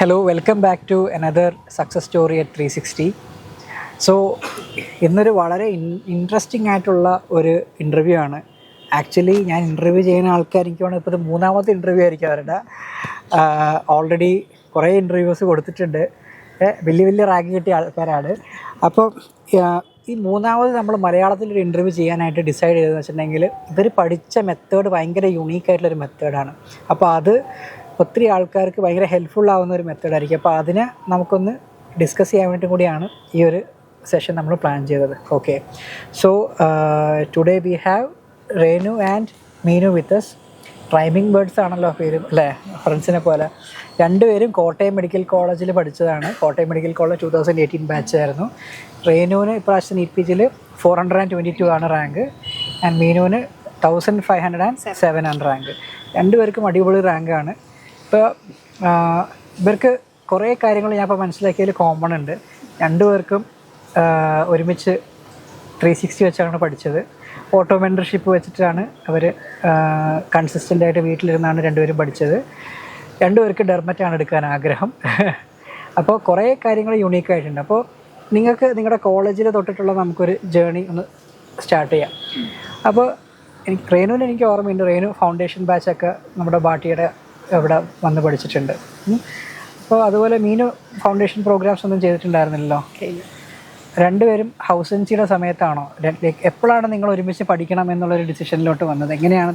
Hello, welcome back to another success story at 360. So ഇന്നൊരു വളരെ interesting ആയിട്ടുള്ള ഒരു ഇൻ്റർവ്യൂ ആണ്. ആക്ച്വലി ഞാൻ ഇൻ്റർവ്യൂ ചെയ്യുന്ന ആൾക്കാർ എനിക്ക് വേണമെങ്കിൽ ഇപ്പോൾ ഇത് മൂന്നാമത്തെ ഇൻ്റർവ്യൂ ആയിരിക്കും അവരുടെ. ഓൾറെഡി കുറേ ഇൻ്റർവ്യൂസ് കൊടുത്തിട്ടുണ്ട്, വലിയ വലിയ റാങ്ക് കിട്ടിയ ആൾക്കാരാണ്. അപ്പോൾ ഈ മൂന്നാമത് നമ്മൾ മലയാളത്തിലൊരു ഇൻ്റർവ്യൂ ചെയ്യാനായിട്ട് ഡിസൈഡ് ചെയ്തതെന്ന് വെച്ചിട്ടുണ്ടെങ്കിൽ ഇവർ പഠിച്ച മെത്തേഡ് ഭയങ്കര യുണീക്കായിട്ടുള്ളൊരു മെത്തേഡാണ്. അപ്പോൾ അത് ഒത്തിരി ആൾക്കാർക്ക് ഭയങ്കര ഹെൽപ്ഫുൾ ആവുന്ന ഒരു മെത്തേഡായിരിക്കും. അപ്പോൾ അതിനെ നമുക്കൊന്ന് ഡിസ്കസ് ചെയ്യാൻ വേണ്ടി കൂടിയാണ് ഈ ഒരു സെഷൻ നമ്മൾ പ്ലാൻ ചെയ്തത്. Okay, so today we have Renu and Meenu with us. Rhyming birds ആണല്ലോ പേരും, അല്ലേ? ഫ്രണ്ട്സിനെ പോലെ. രണ്ടുപേരും കോട്ടയം മെഡിക്കൽ കോളേജിൽ പഠിച്ചതാണ്. Kottayam medical college 2018 ബാച്ചായിരുന്നു. റേനുവിന് ഇപ്രാവശ്യം നീറ്റ് PGയിൽ 422 ആണ് റാങ്ക്, ആൻഡ് മീനുവിന് 1507 ആണ് റാങ്ക്. രണ്ടുപേർക്കും അടിപൊളി റാങ്കാണ്. ഇപ്പോൾ ഇവർക്ക് കുറേ കാര്യങ്ങൾ ഞാൻ ഇപ്പോൾ മനസ്സിലാക്കിയതിൽ കോമൺ ഉണ്ട്. രണ്ടുപേർക്കും ഒരുമിച്ച് 360 വെച്ചാണ് പഠിച്ചത്. ഓട്ടോ മെൻറ്റർഷിപ്പ് വെച്ചിട്ടാണ് അവർ കൺസിസ്റ്റൻ്റായിട്ട് വീട്ടിലിരുന്നാണ് രണ്ടുപേരും പഠിച്ചത്. രണ്ടുപേർക്ക് ഡെർമറ്റാണ് എടുക്കാൻ ആഗ്രഹം. അപ്പോൾ കുറേ കാര്യങ്ങൾ യുണീക്കായിട്ടുണ്ട്. അപ്പോൾ നിങ്ങൾക്ക് നിങ്ങളുടെ കോളേജിൽ തൊട്ടിട്ടുള്ള നമുക്കൊരു ജേണി ഒന്ന് സ്റ്റാർട്ട് ചെയ്യാം. അപ്പോൾ റേനുവിന് എനിക്ക് ഓർമ്മയുണ്ട്, റേനു ഫൗണ്ടേഷൻ ബാച്ചൊക്കെ നമ്മുടെ ബാട്ടിയുടെ ഇവിടെ വന്ന് പഠിച്ചിട്ടുണ്ട്. അപ്പോൾ അതുപോലെ മീനു ഫൗണ്ടേഷൻ പ്രോഗ്രാംസ് ഒന്നും ചെയ്തിട്ടുണ്ടായിരുന്നില്ലല്ലോ. രണ്ടുപേരും ഹൗസ് എൻസിയുടെ സമയത്താണോ, എപ്പോഴാണ് നിങ്ങൾ ഒരുമിച്ച് പഠിക്കണം എന്നുള്ളൊരു ഡിസിഷനിലോട്ട് വന്നത്? എങ്ങനെയാണ്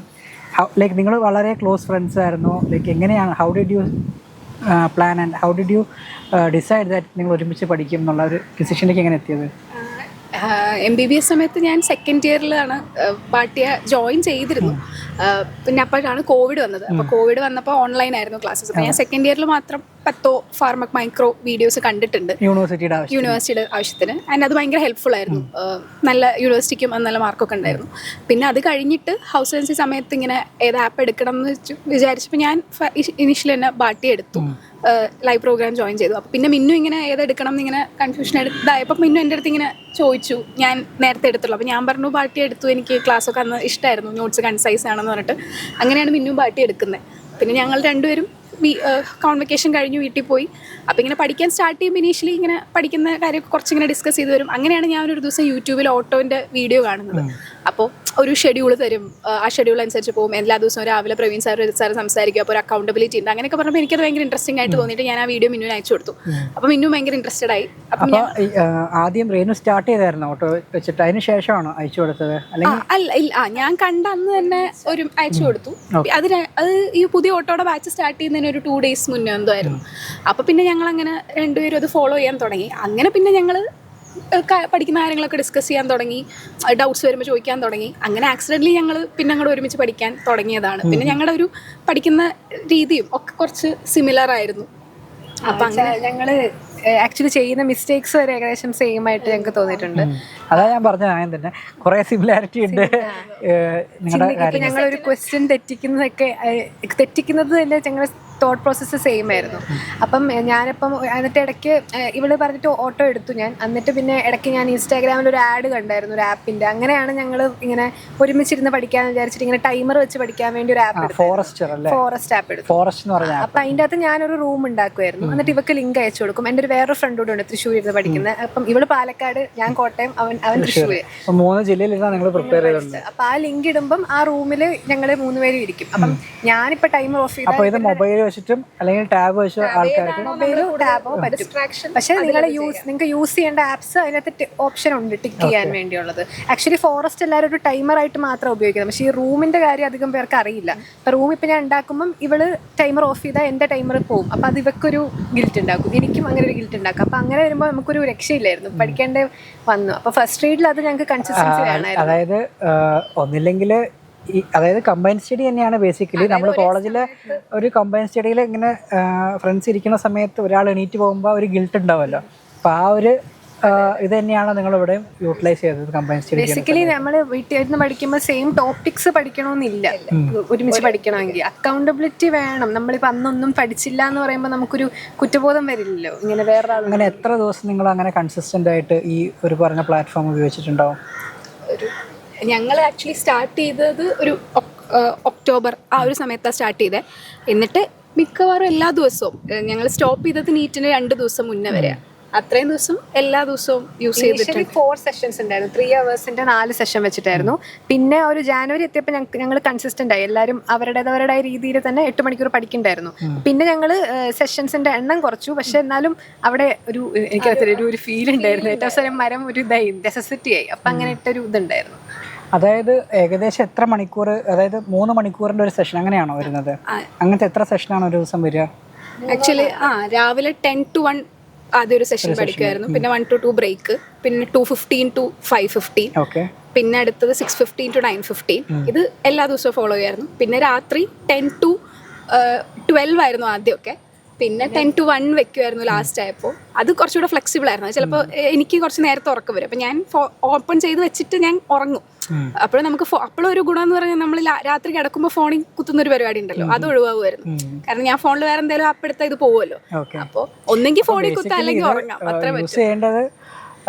ലൈക്ക് നിങ്ങൾ വളരെ ക്ലോസ് ഫ്രണ്ട്സ് ആയിരുന്നു? ലൈക്ക് എങ്ങനെയാണ്, how did you plan and how did you decide that നിങ്ങൾ ഒരുമിച്ച് പഠിക്കും എന്നുള്ള ഒരു ഡിസിഷനിലേക്ക് എങ്ങനെ എത്തിയത്? MBBS സമയത്ത് ഞാൻ സെക്കൻഡ് ഇയറിലാണ് പാട്ടിയ ജോയിൻ ചെയ്തിരുന്നു. പിന്നെ അപ്പോഴാണ് കോവിഡ് വന്നത്. അപ്പോൾ കോവിഡ് വന്നപ്പോൾ ഓൺലൈൻ ആയിരുന്നു ക്ലാസ്സസ്. അപ്പോൾ ഞാൻ സെക്കൻഡ് ഇയറിൽ മാത്രം 10 ഫാർമക് മൈക്രോ വീഡിയോസ് കണ്ടിട്ടുണ്ട് യൂണിവേഴ്സിറ്റിയുടെ ആവശ്യത്തിന്. ആൻഡ് അത് ഭയങ്കര ഹെൽപ്ഫുൾ ആയിരുന്നു. നല്ല യൂണിവേഴ്സിറ്റിക്കും നല്ല മാർക്കൊക്കെ ഉണ്ടായിരുന്നു. പിന്നെ അത് കഴിഞ്ഞിട്ട് ഹൗസ് ഏജൻസി സമയത്ത് ഇങ്ങനെ ഏത് ആപ്പ് എടുക്കണം എന്ന് വിചാരിച്ചപ്പോൾ ഞാൻ ഇനീഷ്യലി തന്നെ ബാട്ടി എടുത്തു, ലൈവ് പ്രോഗ്രാം ജോയിൻ ചെയ്തു. അപ്പോൾ പിന്നെ മിന്നു ഇങ്ങനെ ഏതെടുക്കണം എന്നിങ്ങനെ കൺഫ്യൂഷൻ ഇതായപ്പോൾ മിന്നു എൻ്റെ അടുത്ത് ഇങ്ങനെ ചോദിച്ചു, ഞാൻ നേരത്തെ എടുത്തുള്ളൂ. അപ്പോൾ ഞാൻ പറഞ്ഞു ബാട്ടി എടുത്തു, എനിക്ക് ക്ലാസ്സൊക്കെ അന്ന് ഇഷ്ടമായിരുന്നു, നോട്ട്സ് കൺസൈസ് ആണെന്ന് പറഞ്ഞിട്ട്. അങ്ങനെയാണ് മിന്നു ബാട്ടി എടുക്കുന്നത്. പിന്നെ ഞങ്ങൾ രണ്ടുപേരും കോൺവെക്കേഷൻ കഴിഞ്ഞ് വീട്ടിൽ പോയി. അപ്പോൾ ഇങ്ങനെ പഠിക്കാൻ സ്റ്റാർട്ട് ചെയ്യുമ്പോൾ ഇനീഷ്യലി ഇങ്ങനെ പഠിക്കുന്ന കാര്യമൊക്കെ കുറച്ചിങ്ങനെ ഡിസ്കസ് ചെയ്ത് വരും. അങ്ങനെയാണ് ഞാൻ ഒരു ദിവസം യൂട്യൂബിൽ ഓട്ടോൻ്റെ വീഡിയോ കാണുന്നത്. അപ്പോൾ ഒരു ഷെഡ്യൂൾ തരും, ആ ഷെഡ്യൂൾ അനുസരിച്ച് പോകും. എല്ലാ ദിവസവും രാവിലെ പ്രവീൺ സാർ സംസാരിക്കും. അപ്പോൾ ഒരു അക്കൗണ്ടബിലിറ്റി ഉണ്ട്. അങ്ങനെയൊക്കെ പറഞ്ഞപ്പോൾ എനിക്കത് ഭയങ്കര ഇൻട്രസ്റ്റിംഗ് ആയിട്ട് തോന്നിയിട്ട് ഞാൻ ആ വീഡിയോ മിന്നുവിന് അയച്ചു കൊടുത്തു. അപ്പോൾ മിന്നു ഭയങ്കര ഇൻട്രസ്റ്റഡ് ആയി. അപ്പം ആദ്യം റേനു സ്റ്റാർട്ട് ചെയ്തായിരുന്നു ഓട്ടോ വെച്ചിട്ട്, അതിന് ശേഷമാണോ അയച്ചു കൊടുത്തത്? ഇല്ല, ഞാൻ കണ്ട അന്ന് തന്നെ ഒരു അയച്ചു കൊടുത്തു. അത് ഈ പുതിയ ഓട്ടോയുടെ ബാച്ച് സ്റ്റാർട്ട് ചെയ്യുന്നതിന് ഒരു 2 days മുന്നേ എന്തോ ആയിരുന്നു. അപ്പോൾ പിന്നെ ഞങ്ങൾ അങ്ങനെ രണ്ടുപേരും അത് ഫോളോ ചെയ്യാൻ തുടങ്ങി. അങ്ങനെ പിന്നെ ഞങ്ങൾ പഠിക്കുന്ന കാര്യങ്ങളൊക്കെ ഡിസ്കസ് ചെയ്യാൻ തുടങ്ങി, ഡൗട്ട്സ് വരുമ്പോൾ ചോദിക്കാൻ തുടങ്ങി. അങ്ങനെ ആക്സിഡൻ്റലി ഞങ്ങൾ പിന്നെ അങ്ങോട്ട് ഒരുമിച്ച് പഠിക്കാൻ തുടങ്ങിയതാണ്. പിന്നെ ഞങ്ങളുടെ ഒരു പഠിക്കുന്ന രീതിയും ഒക്കെ കുറച്ച് സിമിലർ ആയിരുന്നു. അപ്പം അങ്ങനെ ഞങ്ങൾ ആക്ച്വലി ചെയ്യുന്ന മിസ്റ്റേക്സ് വരെ ഏകദേശം സെയിം ആയിട്ട് ഞങ്ങൾക്ക് തോന്നിയിട്ടുണ്ട്. അതാ ഞാൻ പറഞ്ഞത്, അങ്ങനെ തന്നെ കുറേ സിമിലാരിറ്റി ഉണ്ട്. ഞങ്ങളൊരു ക്വസ്റ്റ്യൻ തെറ്റിക്കുന്നത് തന്നെ ഞങ്ങൾ തോട്ട് പ്രോസസ്സ് സെയിം ആയിരുന്നു. അപ്പം ഞാനിപ്പം എന്നിട്ട് ഇടയ്ക്ക് ഇവള് പറഞ്ഞിട്ട് ഓട്ടോ എടുത്തു ഞാൻ. എന്നിട്ട് പിന്നെ ഇടയ്ക്ക് ഞാൻ ഇൻസ്റ്റാഗ്രാമിൽ ഒരു ആഡ് കണ്ടായിരുന്നു ഒരു ആപ്പിൻ്റെ. അങ്ങനെയാണ് ഞങ്ങൾ ഇങ്ങനെ ഒരുമിച്ചിരുന്ന് പഠിക്കാന്ന് വിചാരിച്ചിട്ട് ഇങ്ങനെ ടൈമർ വെച്ച് പഠിക്കാൻ വേണ്ടി ഒരു ആപ്പ് എടുത്തു, ഫോറസ്റ്റ് ആപ്പ് എടുത്തു. അപ്പം അതിൻ്റെ അകത്ത് ഞാനൊരു റൂം ഉണ്ടാക്കുമായിരുന്നു. എന്നിട്ട് ഇവക്ക് ലിങ്ക് അയച്ചു കൊടുക്കും. എൻ്റെ ഒരു വേറൊരു ഫ്രണ്ട് കൂടെ ഉണ്ട് തൃശ്ശൂർ ഇരുന്ന് പഠിക്കുന്നത്. അപ്പം ഇവള് പാലക്കാട്, ഞാൻ കോട്ടയം, അവൻ തൃശ്ശൂർ. 3 ജില്ലയിലാണ് നിങ്ങൾ പ്രിപ്പയർ ചെയ്തിട്ടുണ്ട്. അപ്പം ആ ലിങ്ക് ഇടുമ്പം ആ റൂമിൽ ഞങ്ങൾ 3 പേരും ഇരിക്കും. അപ്പം ഞാനിപ്പോൾ ടൈമർ ഓഫ് ചെയ്ത് മൊബൈൽ വെച്ചിട്ടും അല്ലെങ്കിൽ ടാബ് വെച്ച് ആൾക്കാർക്ക് മൊബൈലോ ടാബോ പറ്റും. പക്ഷേ നിങ്ങൾക്ക് യൂസ് ചെയ്യേണ്ട ആപ്സ് അതിനകത്ത് ഓപ്ഷൻ ഉണ്ട് ടിക്ക് ചെയ്യാൻ വേണ്ടിയുള്ളത്. ആക്ച്വലി ഫോറസ്റ്റ് എല്ലാവരും ഒരു ടൈമറായിട്ട് മാത്രം ഉപയോഗിക്കുന്നത്. പക്ഷേ ഈ റൂമിൻ്റെ കാര്യം അധികം പേർക്ക് അറിയില്ല. ഇപ്പം റൂം ഇപ്പം ഞാൻ ഉണ്ടാക്കുമ്പം ഇവള് ടൈമർ ഓഫ് ചെയ്താൽ എൻ്റെ ടൈമർ പോകും. അപ്പം അത് ഇവക്കൊരു ഗിൽറ്റ് ഉണ്ടാക്കും, എനിക്കും അങ്ങനെ ഒരു ഗിൽറ്റ് ഉണ്ടാക്കും. അപ്പം അങ്ങനെ വരുമ്പോൾ നമുക്കൊരു രക്ഷയില്ലായിരുന്നു, പഠിക്കേണ്ടി വന്നു. അപ്പോൾ ഫസ്റ്റ് റീഡിൽ അത് ഞങ്ങൾക്ക് കൺസിസ്റ്റൻസി വേണമായിരുന്നു. അതായത് ഒന്നില്ലെങ്കിൽ അതായത് കമ്പൈൻ സ്റ്റഡി തന്നെയാണ് ബേസിക്കലി. നമ്മൾ കോളേജിലെ ഒരു കമ്പൈൻ സ്റ്റഡിയിൽ ഇങ്ങനെ ഫ്രണ്ട്സ് ഇരിക്കുന്ന സമയത്ത് ഒരാൾ എണീറ്റ് പോകുമ്പോൾ ഒരു ഗിൽട്ട് ഉണ്ടാവുമല്ലോ. അപ്പോൾ ആ ഒരു ഇത് തന്നെയാണ് നിങ്ങളിവിടെ യൂട്ടിലൈസ് ചെയ്തത് കമ്പൈൻ സ്റ്റഡി. ബേസിക്കലി നമ്മൾ വീട്ടിൽ നിന്ന് പഠിക്കുമ്പോൾ സെയിം ടോപ്പിക്സ് പഠിക്കണമെന്നില്ല, ഒരുമിച്ച് പഠിക്കണമെങ്കിൽ അക്കൗണ്ടബിലിറ്റി വേണം. നമ്മളിപ്പോൾ അന്നൊന്നും പഠിച്ചില്ല എന്ന് പറയുമ്പോൾ നമുക്കൊരു കുറ്റബോധം വരില്ലല്ലോ. ഇങ്ങനെ വേറെ അങ്ങനെ എത്ര ദിവസം നിങ്ങൾ അങ്ങനെ കൺസിസ്റ്റൻ്റ് ആയിട്ട് ഈ ഒരു പറഞ്ഞ പ്ലാറ്റ്ഫോം ഉപയോഗിച്ചിട്ടുണ്ടാവും? ഞങ്ങൾ ആക്ച്വലി സ്റ്റാർട്ട് ചെയ്തത് ഒരു ഒക്ടോബർ ആ ഒരു സമയത്താണ് സ്റ്റാർട്ട് ചെയ്തത്. എന്നിട്ട് മിക്കവാറും എല്ലാ ദിവസവും ഞങ്ങൾ സ്റ്റോപ്പ് ചെയ്തത് നീറ്റിന് 2 ദിവസം മുന്നേ വരെയാണ്. അത്രയും ദിവസം എല്ലാ ദിവസവും യൂസ് ചെയ്തിട്ട് 4 സെഷൻസ് ഉണ്ടായിരുന്നു, 3 hours-ന്റെ 4 സെഷൻ വെച്ചിട്ടായിരുന്നു. പിന്നെ ഒരു ജാനുവരി എത്തിയപ്പോൾ ഞങ്ങൾ കൺസിസ്റ്റന്റ് ആയി, എല്ലാവരും അവരുടേതായ രീതിയിൽ തന്നെ 8 മണിക്കൂർ പഠിക്കണ്ടായിരുന്നു. പിന്നെ ഞങ്ങൾ സെഷൻസിന്റെ എണ്ണം കുറച്ചു, പക്ഷെ എന്നാലും അവിടെ ഒരു ഫീൽ ഉണ്ടായിരുന്നു. ഏറ്റവും അവസരം മരം ഒരു ഇതായി നെസസിറ്റി ആയി, അപ്പൊ അങ്ങനെ ഇട്ടൊരു ഇതുണ്ടായിരുന്നു. അതായത് ഏകദേശം എത്ര മണിക്കൂർ, അതായത് 3 മണിക്കൂറിന്റെ ഒരു സെഷൻ അങ്ങനെയാണോ വരുന്നത്? അങ്ങനത്തെ എത്ര സെഷനാണ് ഒരു ദിവസം വരിക? ആക്ച്വലി രാവിലെ 10 to 1 ആദ്യം ഒരു സെഷൻ പഠിക്കുമായിരുന്നു, പിന്നെ 1 to 2 ബ്രേക്ക്, പിന്നെ 2:15 to 5:15, പിന്നെ അടുത്തത് 6:15 to 9:15. ഇത് എല്ലാ ദിവസവും ഫോളോ ചെയ്യായിരുന്നു. പിന്നെ രാത്രി 10 to 12 ആയിരുന്നു ആദ്യമൊക്കെ, പിന്നെ 10 to 1 വെക്കുമായിരുന്നു ലാസ്റ്റ് ആയപ്പോൾ. അത് കുറച്ചുകൂടെ ഫ്ലെക്സിബിൾ ആയിരുന്നു. ചിലപ്പോൾ എനിക്ക് കുറച്ച് നേരത്തെ ഉറക്കം വരും, അപ്പോൾ ഞാൻ ഓപ്പൺ ചെയ്ത് വെച്ചിട്ട് ഞാൻ ഉറങ്ങും. അപ്പോൾ നമുക്ക് അപ്പോഴൊരു ഗുണം എന്ന് പറഞ്ഞാൽ നമ്മൾ രാത്രി കിടക്കുമ്പോൾ ഫോണിൽ കുത്തുന്ന ഒരു പരിപാടി ഉണ്ടല്ലോ, അത് ഒഴിവാകുമായിരുന്നു. കാരണം ഞാൻ ഫോണിൽ വേറെ എന്തെങ്കിലും ആപ്പ് എടുത്താൽ ഇത് പോകുമല്ലോ. അപ്പോൾ ഒന്നെങ്കിൽ ഫോണിൽ കുത്താം അല്ലെങ്കിൽ ഉറങ്ങാം, അത്ര യൂസ് ചെയ്യേണ്ടത്.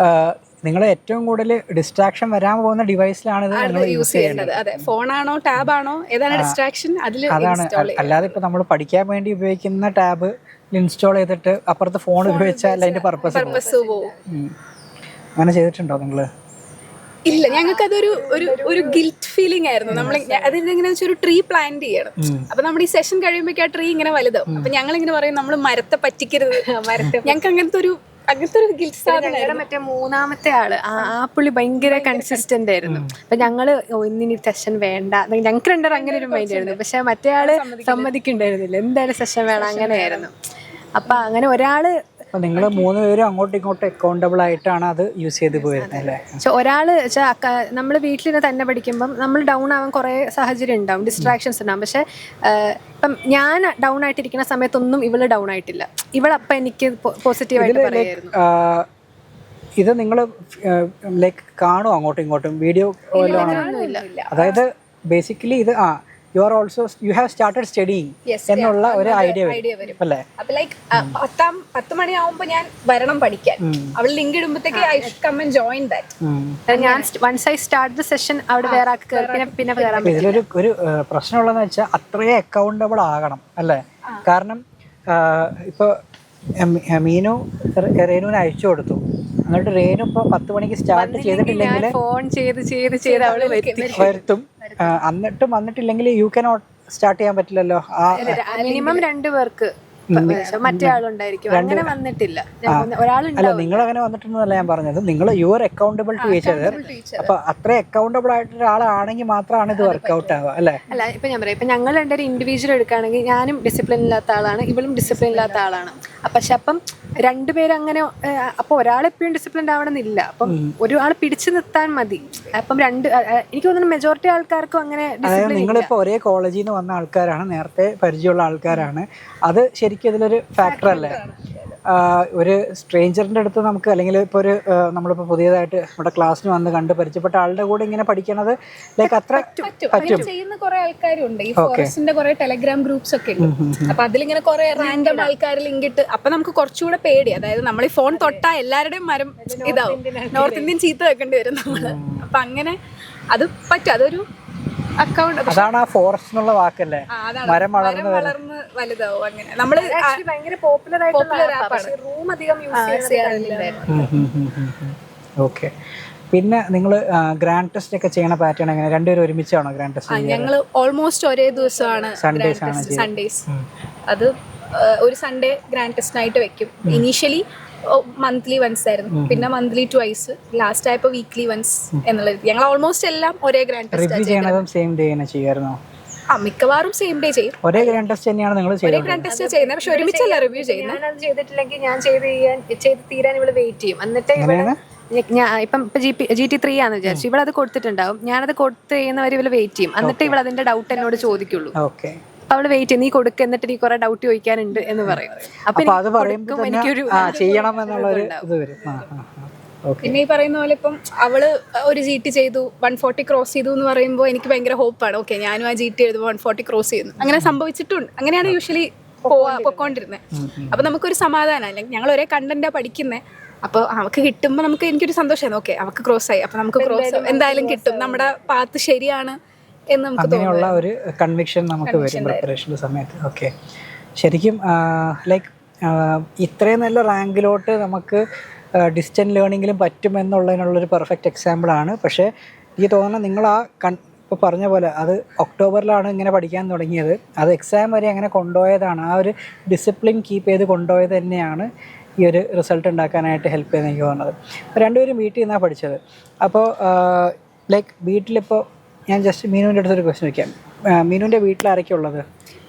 നിങ്ങൾ ഏറ്റവും കൂടുതൽ ഡിസ്ട്രാക്ഷൻ വരാൻ പോകുന്ന ഡിവൈസിലാണ് ഇത് യൂസ് ചെയ്യേണ്ടത്. അതെ, ഫോണാണോ ടാബാണോ ഏതാണ് ഡിസ്ട്രാക്ഷൻ, അതാണ്. അല്ലാതെ ഇപ്പൊ നമ്മൾ പഠിക്കാൻ വേണ്ടി ഉപയോഗിക്കുന്ന ടാബ് ഇൻസ്റ്റാൾ ചെയ്തിട്ട് അപ്പുറത്ത് ഫോൺ ഉപയോഗിച്ചാൽ അതിന്റെ പർപ്പസ് പോകും. അങ്ങനെ ചെയ്തിട്ടുണ്ടോ നിങ്ങള്? ഇല്ല, ഞങ്ങൾക്ക് അതൊരു ഒരു ഗിൽറ്റ് ഫീലിംഗ് ആയിരുന്നു. നമ്മൾ അതെങ്ങനെയാ വെച്ചാൽ ഒരു ട്രീ പ്ലാന്റ് ചെയ്യണം. അപ്പൊ നമ്മുടെ ഈ സെഷൻ കഴിയുമ്പോഴേക്കും ആ ട്രീ ഇങ്ങനെ വലുതാവും. അപ്പൊ ഞങ്ങൾ ഇങ്ങനെ പറയും നമ്മൾ മരത്തെ പറ്റിക്കരുത്. ഞങ്ങൾക്ക് അങ്ങനത്തെ ഒരു ഗിൽറ്റ് സാധനം. മറ്റേ മൂന്നാമത്തെ ആള് ആ പുള്ളി ഭയങ്കര കൺസിസ്റ്റന്റ് ആയിരുന്നു. അപ്പൊ ഞങ്ങള് ഇന്നിനി സെഷൻ വേണ്ട, ഞങ്ങൾക്ക് രണ്ടര അങ്ങനെ ഒരു മൈൻഡ് ആയിരുന്നു. പക്ഷെ മറ്റേ ആള് സമ്മതിക്കുണ്ടായിരുന്നില്ല, എന്തായാലും സെഷൻ വേണം, അങ്ങനെയായിരുന്നു. അപ്പൊ അങ്ങനെ ഒരാള് നിങ്ങൾ 3 പേരും അങ്ങോട്ടും ഇങ്ങോട്ടും അക്കൗണ്ടബിൾ ആയിട്ടാണ് അത് യൂസ് ചെയ്ത് പോയിരുന്നത് അല്ലേ? ഒരാള് നമ്മൾ വീട്ടിൽ തന്നെ പഠിക്കുമ്പം നമ്മൾ ഡൗൺ ആവാൻ കുറെ സാഹചര്യം ഉണ്ടാവും, ഡിസ്ട്രാക്ഷൻസ് ഉണ്ടാവും. പക്ഷെ ഇപ്പം ഞാൻ ഡൗൺ ആയിട്ടിരിക്കുന്ന സമയത്തൊന്നും ഇവള് ഡൗൺ ആയിട്ടില്ല. ഇവളപ്പം എനിക്ക് പോസിറ്റീവായിട്ട് പറയായിരുന്നു. ഇത് നിങ്ങൾ ലൈക്ക് കാണുമോ അങ്ങോട്ടും ഇങ്ങോട്ടും വീഡിയോ? അതായത് ബേസിക്കലി ഇത് you are also you have started studying എന്നുള്ള ഒരു ഐഡിയ വരും അല്ലേ? അപ്പൊ ലൈക്ക് 10 മണിയാവുമ്പോ ഞാൻ വരണം പഠിക്കാൻ. അവൾ ലിങ്ക് ഇടുമ്പോഴത്തേക്ക് I should come and join that. ഞാൻ once I start the session അവിടെ വേറെ പിന്നെ ഇതിലൊരു പ്രശ്നമുള്ളതെന്ന് വെച്ചാൽ അത്രയും അക്കൗണ്ടബിൾ ആകണം അല്ലേ? കാരണം ഇപ്പൊ മീനു രേനുവിന് അയച്ചു കൊടുത്തു, എന്നിട്ട് രേനു ഇപ്പൊ 10 മണിക്ക് സ്റ്റാർട്ട് ചെയ്തിട്ടില്ലെങ്കിൽ ഫോൺ ചെയ്ത് അവള് വരുത്തും. എന്നിട്ടും വന്നിട്ടില്ലെങ്കിൽ യു കനോട്ട് സ്റ്റാർട്ട് ചെയ്യാൻ പറ്റില്ലല്ലോ. മിനിമം 2 പേർക്ക് മറ്റേ ആളുണ്ടായിരിക്കും. അങ്ങനെ വന്നിട്ടില്ല, ഒരാളുണ്ട്. നിങ്ങൾ അങ്ങനെ വന്നിട്ടുണ്ടെന്നല്ല ഞാൻ പറഞ്ഞത്. നിങ്ങൾ you are accountable to each other. അപ്പൊ അത്ര അക്കൗണ്ടബിൾ ആയിട്ട് ഒരാളാണെങ്കിൽ മാത്രമാണ് ഇത് വർക്ക്ഔട്ട് ആവുക അല്ലേ? അല്ല, ഇപ്പൊ ഞാൻ പറയാം, ഇപ്പൊ ഞങ്ങൾ രണ്ടൊരു ഇൻഡിവിജ്വൽ എടുക്കുകയാണെങ്കിൽ ഞാനും ഡിസിപ്ലിൻ ഇല്ലാത്ത ആളാണ്, ഇവളും ഡിസിപ്ലിൻ ഇല്ലാത്ത ആളാണ്. പക്ഷെ അപ്പം 2 പേര് അങ്ങനെ, അപ്പൊ ഒരാളെപ്പോഴും ഡിസിപ്ലിൻ ആവണമെന്നില്ല. അപ്പം ഒരാൾ പിടിച്ചു നിർത്താൻ മതി. അപ്പം എനിക്ക് തോന്നുന്നു മെജോറിറ്റി ആൾക്കാർക്കും അങ്ങനെ ഡിസിപ്ലിൻ. നിങ്ങളിപ്പോ ഒരേ കോളേജിൽ നിന്ന് വന്ന ആൾക്കാരാണ്, നേരത്തെ പരിചയമുള്ള ആൾക്കാരാണ്. അത് ശരിക്കും ഇതിലൊരു ഫാക്ടർ അല്ലേ? ഒരു സ്ട്രേഞ്ചറിന്റെ അടുത്ത് നമുക്ക്, അല്ലെങ്കിൽ ഇപ്പോൾ നമ്മളിപ്പോൾ പുതിയതായിട്ട് നമ്മുടെ ക്ലാസ്സിന് വന്ന് കണ്ട് പരിചയപ്പെട്ട ആളുടെ കൂടെ ഇങ്ങനെ പഠിക്കണത് ലൈക്ക് അത്ര പറ്റും. ചെയ്യുന്ന കുറെ ആൾക്കാരുണ്ട്. ഈ ഫോറസ്റ്റിന്റെ കുറെ ടെലഗ്രാം ഗ്രൂപ്പ്സ് ഒക്കെ ഉണ്ട്. അപ്പൊ അതിലിങ്ങനെ കുറെ റാൻഡം ആൾക്കാർ ലിങ്ക് ഇട്ട്, അപ്പൊ നമുക്ക് കുറച്ചുകൂടെ പേടി. അതായത് നമ്മൾ ഈ ഫോൺ തൊട്ടാ എല്ലാവരുടെയും മരം ഇതാവും, നോർത്ത് ഇന്ത്യൻ ചീത്ത വെക്കേണ്ടി വരും നമ്മള്. അപ്പൊ അങ്ങനെ അത് പറ്റും. അതൊരു അതാണ് ആ ഫോറസ്റ്റ് എന്നുള്ള വാക്കല്ലേ, മരം വളർന്ന് വലുതാവും. അങ്ങനെ നമ്മള് ഭയങ്കര പോപ്പുലർ ആയിട്ടുള്ള റൂം അധികം യൂസ് ചെയ്യാറില്ല. ഓക്കെ. പിന്നെ നിങ്ങൾ ഗ്രാൻഡ് ടെസ്റ്റ് ഒക്കെ ചെയ്യണ പാറ്റേൺ എങ്ങനെ? 2 പേരും ഒരുമിച്ചാണോ ഗ്രാൻഡ് ടെസ്റ്റ്? ഞങ്ങൾ ഓൾമോസ്റ്റ് ഒരേ ദിവസമാണ് സൺഡേസ്. അത് ഒരു സൺഡേ ഗ്രാൻഡ് ടെസ്റ്റിനായിട്ട് വെക്കും. ഇനീഷ്യലി മന്ത്ലി വൺസ് ആയിരുന്നു, പിന്നെ മന്ത്ലി ട്വൈസ്, ലാസ്റ്റ് ആയപ്പോ വീക്ക്ലി വൺസ് എന്നുള്ളത്. ഞങ്ങൾ ഓൾമോസ്റ്റ് എല്ലാം ഒരേ ഗ്രാൻഡ് ടെസ്റ്റ് ചെയ്യാറുണ്ടോ? മിക്കവാറും സെയിം ഡേ ചെയ്യും. ഒരേ ഗ്രാൻഡ് ടെസ്റ്റ് തന്നെയാണ് നിങ്ങൾ ഗ്രാൻഡ് ടെസ്റ്റ് ചെയ്യുന്നത്, പക്ഷെ ഒരുമിച്ചല്ല റിവ്യൂ ചെയ്യുന്നത്. ഞാനത് ചെയ്തിട്ടില്ലെങ്കിൽ ഞാൻ ചെയ്ത് തീരാൻ ഇവിടെ വെയിറ്റ് ചെയ്യും. എന്നിട്ട് ഇപ്പം GT3 ആണെന്ന് വിചാരിച്ചു, ഇവിടെ അത് കൊടുത്തിട്ടുണ്ടാവും. ഞാനത് കൊടുത്ത് ചെയ്യുന്നവർ ഇവര് വെയിറ്റ് ചെയ്യും. എന്നിട്ട് ഇവിടെ അതിന്റെ ഡൗട്ട് എന്നോട് ചോദിക്കുള്ളൂ. അവള് വെയിറ്റ് നീ കൊടുക്ക, എന്നിട്ട് നീ കുറെ ഡൗട്ട് ചോദിക്കാനുണ്ട് എന്ന് പറയും. അപ്പൊ എനിക്കൊരു ചെയ്യണം എന്നുള്ളൊരു ഇത് വരും. പിന്നെ ഈ പറയുന്ന പോലെ ഇപ്പം അവള് ഒരു GT ചെയ്തു 140 ക്രോസ് ചെയ്തു എന്ന് പറയുമ്പോൾ എനിക്ക് ഭയങ്കര ഹോപ്പാണ്. ഓക്കെ, ഞാനും ആ GT എഴുതുമ്പോൾ 140 ക്രോസ് ചെയ്യുന്നു. അങ്ങനെ സംഭവിച്ചിട്ടുണ്ട്. അങ്ങനെയാണ് യൂഷ്വലി പൊക്കോണ്ടിരുന്നത്. അപ്പൊ നമുക്കൊരു സമാധാനം. ഞങ്ങൾ ഒരേ കണ്ടന്റാ പഠിക്കുന്നത്. അപ്പോൾ അവൾക്ക് കിട്ടുമ്പോൾ എനിക്കൊരു സന്തോഷമായിരുന്നു. ഓക്കെ, അവൾക്ക് ക്രോസ് ആയി, അപ്പൊ നമുക്ക് ക്രോസ് എന്തായാലും കിട്ടും, നമ്മുടെ പാത്ത് ശരിയാണ് എന്ന് നമുക്ക് അങ്ങനെയുള്ള ഒരു കൺവിക്ഷൻ നമുക്ക് വരും പ്രിപ്പറേഷന്റെ സമയത്ത്. ഓക്കെ, ശരിക്കും ലൈക്ക് ഇത്രയും നല്ല റാങ്കിലോട്ട് നമുക്ക് ഡിസ്റ്റൻറ്റ് ലേണിങ്ങിലും പറ്റുമെന്നുള്ളതിനുള്ളൊരു പെർഫെക്റ്റ് എക്സാമ്പിളാണ്. പക്ഷേ എനിക്ക് തോന്നുന്നത് നിങ്ങൾ ഇപ്പോൾ പറഞ്ഞ പോലെ അത് ഒക്ടോബറിലാണ് ഇങ്ങനെ പഠിക്കാൻ തുടങ്ങിയത്, അത് എക്സാം വരെ അങ്ങനെ കൊണ്ടുപോയതാണ്. ആ ഒരു ഡിസിപ്ലിൻ കീപ്പ് ചെയ്ത് കൊണ്ടുപോയത് തന്നെയാണ് ഈ ഒരു റിസൾട്ട് ഉണ്ടാക്കാനായിട്ട് ഹെൽപ്പ് ചെയ്തെന്ന് എനിക്ക് തോന്നുന്നത്. രണ്ടുപേരും വീട്ടിൽ നിന്നാണ് പഠിച്ചത്. അപ്പോൾ ലൈക്ക് വീട്ടിലിപ്പോൾ ഞാൻ ജസ്റ്റ് മീനുവിൻ്റെ അടുത്തൊരു ക്വസ്റ്റ്യൻ വയ്ക്കാം. മീനുവിൻ്റെ വീട്ടിൽ ആരൊക്കെ ഉള്ളത്?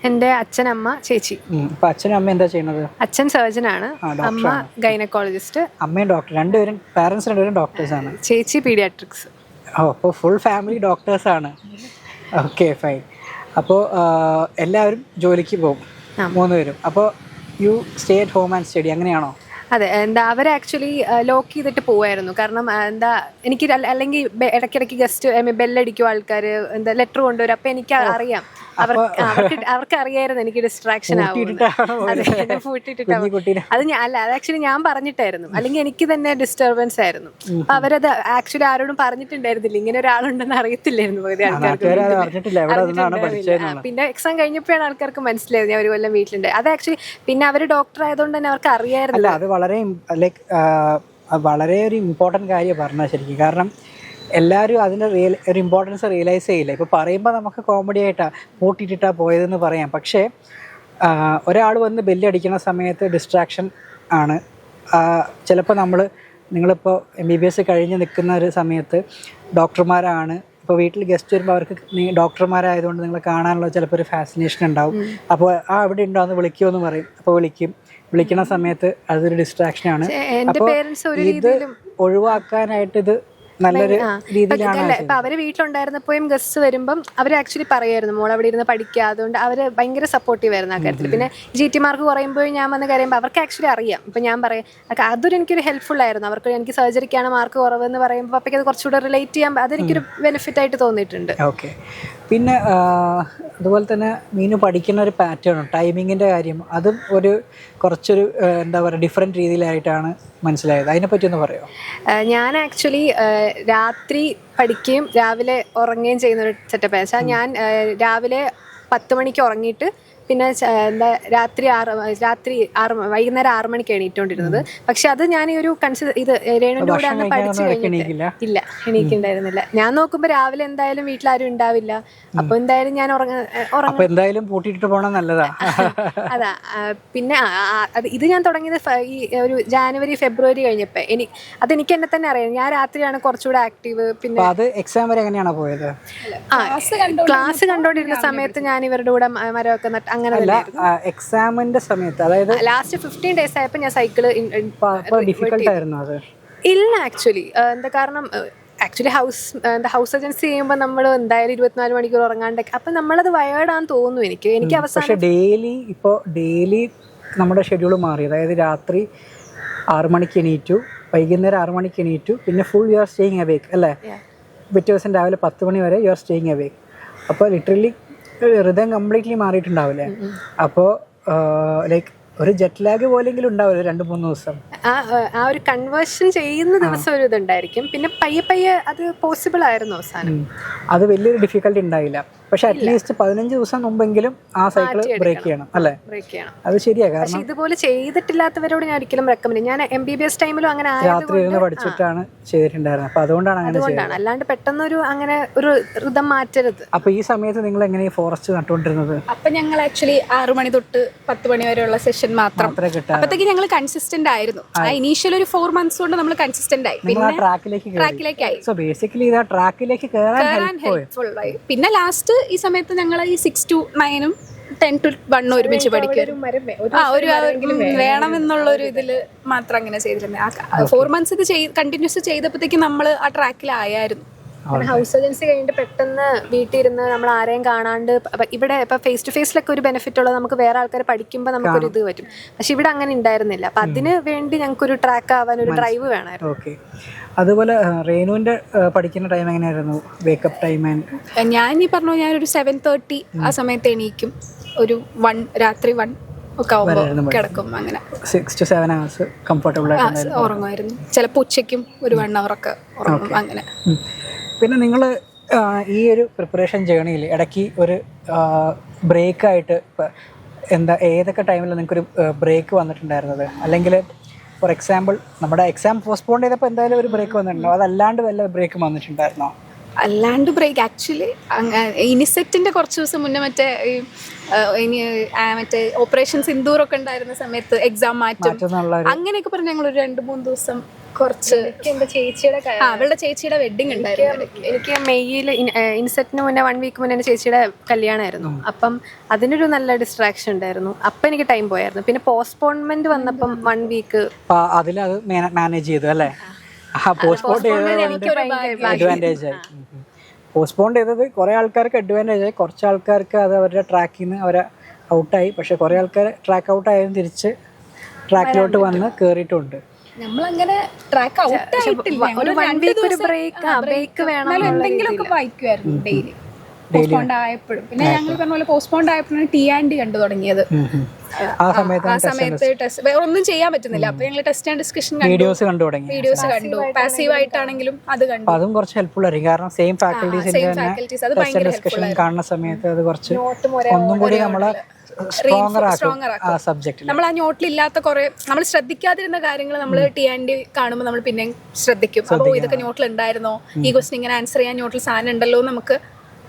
എൻ്റെ അച്ഛൻ, അമ്മ, ചേച്ചി. അപ്പോൾ അച്ഛനും അമ്മ എന്താ ചെയ്യുന്നത്? അച്ഛൻ സർജനാണ്, അമ്മ ഗൈനക്കോളജിസ്റ്റ്. അമ്മയും ഡോക്ടർ, രണ്ടുപേരും പാരൻസ് രണ്ടുപേരും ഡോക്ടേഴ്സാണ്. ചേച്ചി പീഡിയാട്രിക്സ്. അപ്പോൾ ഫുൾ ഫാമിലി ഡോക്ടേഴ്സാണ്. Okay fine. അപ്പോൾ എല്ലാവരും ജോലിക്ക് പോകും, 3 പേരും. അപ്പോൾ you stay at home and study, അങ്ങനെയാണോ? അതെ, അവർ ആക്ച്വലി ലോക്ക് ചെയ്തിട്ട് പോവായിരുന്നു. കാരണം എനിക്ക് അല്ലെങ്കിൽ ഇടയ്ക്കിടയ്ക്ക് ഗസ്റ്റ് ബെല്ലടിക്കും ആൾക്കാർ, ലെറ്റർ കൊണ്ടുവരും. അപ്പം എനിക്ക് അറിയാം, അവർക്ക് അറിയായിരുന്നു എനിക്ക് ഡിസ്ട്രാക്ഷൻ ആവും. അതെ, പൂട്ടിട്ടിട്ടാവും. അത് അത് ആക്ച്വലി ഞാൻ പറഞ്ഞിട്ടായിരുന്നു, അല്ലെങ്കിൽ എനിക്ക് തന്നെ ഡിസ്റ്റർബൻസ് ആയിരുന്നു. അപ്പൊ അവരത് ആക്ച്വലി ആരോടും പറഞ്ഞിട്ടുണ്ടായിരുന്നില്ല, ഇങ്ങനെ ഒരാളുണ്ടെന്ന് അറിയത്തില്ലായിരുന്നു പകുതി ആൾക്കാർക്ക്. പിന്നെ എക്സാം കഴിഞ്ഞപ്പോഴാണ് ആൾക്കാർക്ക് മനസ്സിലായത് ഞാൻ ഒരു കൊല്ലം വീട്ടിലുണ്ട്. അത് ആക്ച്വലി പിന്നെ അവർ ഡോക്ടർ ആയതുകൊണ്ട് തന്നെ അവർക്ക് അറിയായിരുന്നു. അത് വളരെ ലൈക്ക് വളരെ ഒരു ഇമ്പോർട്ടൻറ്റ് കാര്യം പറഞ്ഞാൽ ശരിക്കും. കാരണം എല്ലാവരും അതിൻ്റെ ഒരു ഇമ്പോർട്ടൻസ് റിയലൈസ് ചെയ്യില്ല. ഇപ്പോൾ പറയുമ്പോൾ നമുക്ക് കോമഡി ആയിട്ടാണ് പൂട്ടിയിട്ടിട്ടാണ് പോയതെന്ന് പറയാം. പക്ഷേ ഒരാൾ വന്ന് ബെല്ലടിക്കുന്ന സമയത്ത് ഡിസ്ട്രാക്ഷൻ ആണ്. ചിലപ്പോൾ നിങ്ങളിപ്പോൾ MBBS കഴിഞ്ഞ് നിൽക്കുന്ന ഒരു സമയത്ത് ഡോക്ടർമാരാണ്, ഇപ്പോൾ വീട്ടിൽ ഗസ്റ്റ് വരുമ്പോൾ അവർക്ക് ഡോക്ടർമാരായതുകൊണ്ട് നിങ്ങളെ കാണാനുള്ള ചിലപ്പോൾ ഒരു ഫാസിനേഷൻ ഉണ്ടാവും. അപ്പോൾ അവിടെ ഉണ്ടോ എന്ന് വിളിക്കുമെന്ന് പറയും. അപ്പോൾ വിളിക്കണ സമയത്ത് അതൊരു ഡിസ്ട്രാക്ഷനാണ്. അപ്പോൾ ഇത് ഒഴിവാക്കാനായിട്ട് ഇത് നല്ലൊരു രീതിയിലാണ്. ഇപ്പൊ അവര് വീട്ടിലുണ്ടായിരുന്നപ്പോഴും ഗസ്റ്റ് വരുമ്പം അവർ ആക്ച്വലി പറയായിരുന്നു മോൾ അവിടെ ഇരുന്ന് പഠിക്കുക. അതുകൊണ്ട് അവര് ഭയങ്കര സപ്പോർട്ടീവ് ആയിരുന്നു ആ കാര്യത്തിൽ. പിന്നെ GT മാർക്ക് കുറയുമ്പോൾ ഞാൻ വന്ന് കരയുമ്പോൾ അവർക്ക് ആക്ച്വലി അറിയാം. ഇപ്പൊ ഞാൻ പറയാം, അതൊരു എനിക്കൊരു ഹെൽപ്ഫുൾ ആയിരുന്നു. അവർക്ക് എനിക്ക് സർജറിക്കാണ് മാർക്ക് കുറവെന്ന് പറയുമ്പോൾ അപ്പൊക്ക് അത് കുറച്ചുകൂടെ റിലേറ്റ് ചെയ്യാൻ അതെനിക്കൊരു ബെനിഫിറ്റ് ആയിട്ട് തോന്നിയിട്ടുണ്ട്. ഓക്കെ. പിന്നെ അതുപോലെ തന്നെ മീനു പഠിക്കുന്ന ഒരു പാറ്റേൺ, ടൈമിങ്ങിൻ്റെ കാര്യം, അതും കുറച്ചൊരു എന്താ പറയുക ഡിഫറെൻറ്റ് രീതിയിലായിട്ടാണ് മനസ്സിലായത്. അതിനെപ്പറ്റി ഒന്ന് പറയുമോ? ഞാൻ ആക്ച്വലി രാത്രി പഠിക്കുകയും രാവിലെ ഉറങ്ങുകയും ചെയ്യുന്നൊരു സെറ്റപ്പ്. വെച്ചാൽ ഞാൻ രാവിലെ 10 മണിക്ക് ഉറങ്ങിയിട്ട് പിന്നെ വൈകുന്നേരം 6 മണിക്ക് എണീറ്റോണ്ടിരുന്നത്. പക്ഷെ അത് ഞാൻ ഈ ഒരു ഇത് രേണുവിൻ്റെ കൂടെ അന്ന് പഠിച്ചു കഴിഞ്ഞിട്ട് ഇല്ല, എണീക്കുണ്ടായിരുന്നില്ല. ഞാൻ നോക്കുമ്പോൾ രാവിലെ എന്തായാലും വീട്ടിലാരും ഉണ്ടാവില്ല. അപ്പൊ എന്തായാലും ഞാൻ എന്തായാലും പൂട്ടിയിട്ട് പോകണം, നല്ലതാ. അതാ. പിന്നെ ഇത് ഞാൻ തുടങ്ങിയത് ഈ ഒരു ജാനുവരി ഫെബ്രുവരി കഴിഞ്ഞപ്പോ അതെനിക്ക് എന്നെ തന്നെ അറിയാം. ഞാൻ രാത്രിയാണ് കുറച്ചുകൂടെ ആക്റ്റീവ്. പിന്നെ അത് എക്സാം വരെ എങ്ങനെയാണ് പോയത്? ക്ലാസ് കണ്ടോണ്ടിരുന്ന സമയത്ത് ഞാൻ ഇവരുടെ കൂടെ മരമൊക്കെ നട്ട് അങ്ങനെ എക്സാമിന്റെ സമയത്ത്, അതായത് ലാസ്റ്റ് 15 days ആയപ്പോൾ ഞാൻ സൈക്കിള് ഡിഫിക്കൽട്ട് ആയിരുന്നു അത്? ഇല്ല, ആക്ച്വലി കാരണം ഹൗസ് ഏജൻസി ചെയ്യുമ്പോൾ നമ്മൾ എന്തായാലും 24 മണിക്കൂർ ഉറങ്ങാണ്ടൊക്കെ, അപ്പം നമ്മളത് വയേർഡാന്ന് തോന്നുന്നു എനിക്ക് അവസാനം. ഡെയിലി നമ്മുടെ ഷെഡ്യൂൾ മാറി. അതായത് രാത്രി 6 മണിക്ക് എണീറ്റു, വൈകുന്നേരം 6 മണിക്ക് എണീറ്റു, പിന്നെ ഫുൾ യു ആർ സ്റ്റേയിങ് അവേക്ക് അല്ലേ? പിറ്റേ ദിവസം രാവിലെ 10 മണി വരെ യു ആർ സ്റ്റേയിങ് അവേക്ക്. അപ്പോൾ ലിറ്ററലി ഹൃദയം കംപ്ലീറ്റ്ലി മാറിയിട്ടുണ്ടാവില്ലേ? അപ്പോൾ ലൈക്ക് ഒരു ജെറ്റ് ലാഗ് പോലെങ്കിലും ഉണ്ടാവില്ല 2-3 ദിവസം. ആ ഒരു കൺവേർഷൻ ചെയ്യുന്ന ദിവസം ഒരു ഇതുണ്ടായിരിക്കും. പിന്നെ പയ്യെ അത് പോസിബിൾ ആയിരുന്നു അവസാനം. അത് വലിയൊരു ഡിഫിക്കൽട്ടി ഉണ്ടായില്ല. പക്ഷെ അറ്റ്ലീസ്റ്റ് 15 ദിവസം മുമ്പെങ്കിലും ആ സൈക്കിൾ ബ്രേക്ക് ചെയ്യണം അല്ലേ? അത് ശരിയാ. കാരണം ഇതുപോലെ ചെയ്തിട്ടില്ലാത്തവരോട് ഞാൻ ഒരിക്കലും റെക്കമെൻഡ്. ഞാൻ MBBS ടൈമിലും അങ്ങനെ രാത്രി ഇരുന്ന് പഠിച്ചിട്ടാണ് ചെയ്തിട്ടുണ്ടായിരുന്നത്. അപ്പൊ അതുകൊണ്ടാണ് അങ്ങനെ ചെയ്യുന്നത്. അല്ലാണ്ട് പെട്ടെന്നൊരു അങ്ങനെ ഒരു ഋതം മാറ്റരുത്. അപ്പൊ ഈ സമയത്ത് നിങ്ങൾ എങ്ങനെയാണ് ഫോറസ്റ്റ് നട്ടുകൊണ്ടിരുന്നത്? അപ്പൊ ഞങ്ങൾ ആക്ച്വലി 6 മണി തൊട്ട് 10 മണി വരെയുള്ള സെഷൻ മാത്രം. അപ്പത്തേക്ക് ഞങ്ങൾ കൺസിസ്റ്റന്റ് ആയിരുന്നു. ആ ഇനീഷ്യൽ ഒരു 4 months കൊണ്ട് നമ്മൾ കൺസിസ്റ്റന്റ് ആയി. പിന്നെ ട്രാക്കിലേക്കായി. സോ ബേസിക്കലി ഇത് ട്രാക്കിലേക്ക് കേറാൻ ഹെൽപ്ഫുൾ ആയി. പിന്നെ ലാസ്റ്റ് ഈ സമയത്ത് ഞങ്ങൾ ഈ 6 to 9 10 to 1 ഒരുമിച്ച് പഠിക്കും. വേണമെന്നുള്ള ഒരു ഇതില് മാത്രം അങ്ങനെ ചെയ്തിരുന്നത്. 4 months ഇത് കണ്ടിന്യൂസ് ചെയ്തപ്പോഴത്തേക്ക് നമ്മൾ ആ ട്രാക്കിലായിരുന്നു. ഹൗസ് ഏജൻസി കഴിഞ്ഞിട്ട് പെട്ടെന്ന് വീട്ടിൽ ഇരുന്ന് നമ്മൾ ആരെയും കാണാണ്ട് ഇവിടെ ഇപ്പൊ ഫേസ് ടു ഫേസിലൊക്കെ ഒരു ബെനിഫിറ്റ് ഉള്ളത് നമുക്ക് വേറെ ആൾക്കാർ പഠിക്കുമ്പോൾ നമുക്കൊരു ഇത് പറ്റും. പക്ഷെ ഇവിടെ അങ്ങനെ ഉണ്ടായിരുന്നില്ല. അപ്പൊ അതിന് വേണ്ടി ഞങ്ങൾക്കൊരു ട്രാക്ക് ആവാൻ ഒരു ഡ്രൈവ് വേണമായിരുന്നു. ഓക്കെ. അതുപോലെ റേനുവിന്റെ പഠിക്കുന്ന ടൈം എങ്ങനെയായിരുന്നു? Wake up time? ഞാൻ ഈ പറഞ്ഞു, ഞാനൊരു 7:30 ആ സമയത്ത് എണീക്കും. ഒരു 1 രാത്രി 1 ഒക്കെ ആവുമ്പോൾ കിടക്കും. അങ്ങനെ 6 to 7 hours കംഫർട്ടബിൾ ആയിട്ട് ഉറങ്ങുമായിരുന്നു. ചിലപ്പോൾ ഉച്ചയ്ക്കും ഒരു 1 hour ഒക്കെ ഉറങ്ങും. അങ്ങനെ. പിന്നെ നിങ്ങൾ ഈ ഒരു പ്രിപ്പറേഷൻ ജേണിയിൽ ഇടയ്ക്ക് ഒരു ബ്രേക്കായിട്ട് എന്താ ഏതൊക്കെ ടൈമിൽ നിങ്ങൾക്കൊരു ബ്രേക്ക് വന്നിട്ടുണ്ടായിരുന്നത്? അല്ലെങ്കിൽ ഫോർ എക്സാമ്പിൾ നമ്മുടെ എക്സാം പോസ്റ്റ്പോൺ ചെയ്തപ്പോൾ എന്തായാലും ഒരു ബ്രേക്ക് വന്നിട്ടുണ്ടോ? അതല്ലാണ്ട് വല്ല ബ്രേക്ക് വന്നിട്ടുണ്ടായിരുന്നോ? അല്ലാണ്ട് ബ്രേക്ക് ആക്ച്വലി ഇനിസെറ്റിൻ്റെ കുറച്ച് ദിവസം മുന്നേ മറ്റേ മറ്റേ ഓപ്പറേഷൻ സിന്ദൂറൊക്കെ ഉണ്ടായിരുന്ന സമയത്ത് എക്സാം മാറ്റും അങ്ങനെയൊക്കെ പറഞ്ഞ് ഞങ്ങളൊരു 2-3 ദിവസം കുറച്ച് എൻ്റെ ചേച്ചിയുടെ അവളുടെ ചേച്ചിയുടെ വെഡിങ് ഉണ്ടായിരുന്നു. എനിക്ക് മെയ്യിൽ ഇൻസെറ്റിന് മുന്നേ 1 വീക്ക് മുന്നേ എൻ്റെ ചേച്ചിയുടെ കല്യാണമായിരുന്നു. അപ്പം അതിനൊരു നല്ല ഡിസ്ട്രാക്ഷൻ ഉണ്ടായിരുന്നു. അപ്പം എനിക്ക് ടൈം പോയായിരുന്നു. പിന്നെ പോസ്റ്റ്പോൺമെന്റ് വന്നപ്പം 1 വീക്ക് അതിലത് മാനേജ് ചെയ്തു അല്ലേ? പോസ്റ്റ്പോൺ ചെയ്തത് അഡ്വാൻറ്റേജ് ആയി. പോസ്റ്റ്പോൺ ചെയ്തത് കുറേ ആൾക്കാർക്ക് അഡ്വാൻറ്റേജ് ആയി, കുറച്ച് ആൾക്കാർക്ക് അത് അവരുടെ ട്രാക്കിൽ നിന്ന് അവരെ ഔട്ടായി. പക്ഷെ കുറേ ആൾക്കാർ ട്രാക്ക് ഔട്ട് ആയതും തിരിച്ച് ട്രാക്കിലോട്ട് വന്ന് കയറിയിട്ടുണ്ട്. നമ്മളങ്ങനെ ട്രാക്ക് ഔട്ട് ആയിട്ടില്ല. ഒരു 1 വീക്ക് ഒരു ബ്രേക്ക് വേണം. എന്തെങ്കിലുമൊക്കെ വായിക്കുമായിരുന്നു ഡെയിലി പോസ്റ്റ്പോണ്ട് ആയപ്പോഴും. പിന്നെ ഞങ്ങൾ പറഞ്ഞ പോലെ പോസ്റ്റ്പോണ്ട് ആയപ്പോഴാണ് T&D കണ്ടു തുടങ്ങിയത്. ആ സമയത്ത് ടെസ്റ്റ് വേറെ ഒന്നും ചെയ്യാൻ പറ്റുന്നില്ല. അപ്പൊ ഞങ്ങൾ ടെസ്റ്റ് ആൻഡ് ഡിസ്കഷൻ വീഡിയോസ് കണ്ടു തുടങ്ങി. വീഡിയോസ് കണ്ടു, പാസീവ് ആയിട്ടാണെങ്കിലും അത് കണ്ടു. അതും കുറച്ച് ഹെൽപ്ഫുൾ ആയിരിക്കും. കാരണം സെയിം ഫാക്കൽറ്റീസിന്റെ ടെസ്റ്റ് ഡിസ്കഷൻ കാണുന്ന സമയത്ത് അത് കുറച്ച് ഒന്നും കൂടി നമ്മളെ സ്ട്രോങ്ങർ ആക്കും ആ സബ്ജക്റ്റിൽ. നമ്മൾ ആ നോട്ടിൽ ഇല്ലാത്ത കുറെ നമ്മൾ ശ്രദ്ധിക്കാതിരുന്ന കാര്യങ്ങൾ നമ്മൾ T&D കാണുമ്പോൾ നമ്മൾ പിന്നെ ശ്രദ്ധിക്കും. അപ്പോൾ ഇതൊക്കെ നോട്ടിൽ ഉണ്ടായിരുന്നോ, ഈ ക്വസ്റ്റ്യൻ ഇങ്ങനെ ആൻസർ ചെയ്യാൻ നോട്ടിൽ സാധനം ഉണ്ടല്ലോ നമുക്ക്